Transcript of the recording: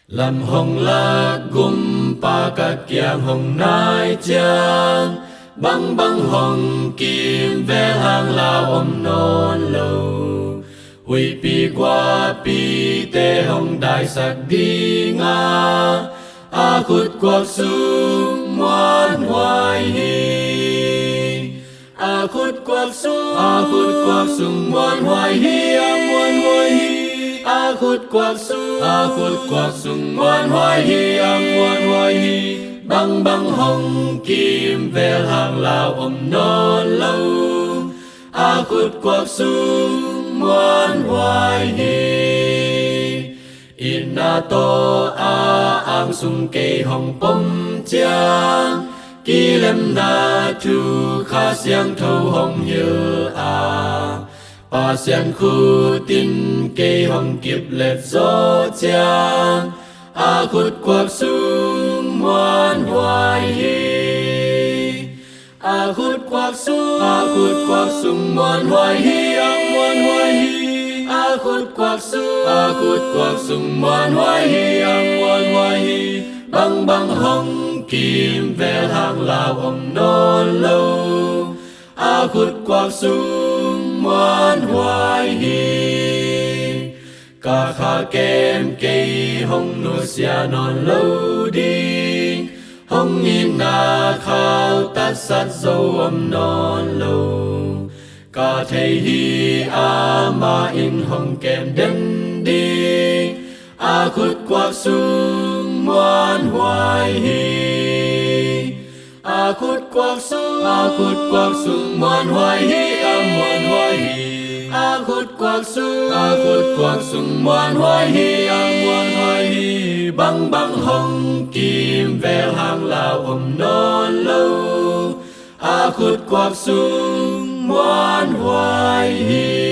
Làm hồng lạc gum pa các kiang hồng nai chang băng băng hồng kim ve hàng lao non lâu huy pi qua pi te hồng đại sắc đi nga a khut quak sung ngoan hoài hi a khut quak sung ngoan hoài hi ngoan hoài hi a khut quak sung ngoan hoài hi ngoan hoài hi băng băng hồng kim ve hàng lao non lâu a khut quak sung ngoan hoài hi Ina to a ang sung cây hồng bông chang kỳ lem na thu kha xiang thâu hồng như a pa xiang khu tin cây hồng kiếp lệ gió chang a khut quak sung ngoan hoài hi a khut quak sung ngoan hoài hi ngoan hoài hi a khut quak sung ngoan hoài hi ngoan hoài hi băng băng hồng kim ve hàng lao non lâu a khut quak sung ngoan hoài hi ca kha kem cây hồng nô xia non lâu đi hồng in na khao tát sát dâu non lâu ca thầy hi a ma in hồng kem đến đi a khut quak sung ngoan hoài hi a khut quak sung ngoan hoài hi ngoan hoài hi a khut quak sung ngoan hoài hi ngoan hoài hi băng băng hồng kim ve hàng lao non lâu a khut quak sung ngoan hoài hi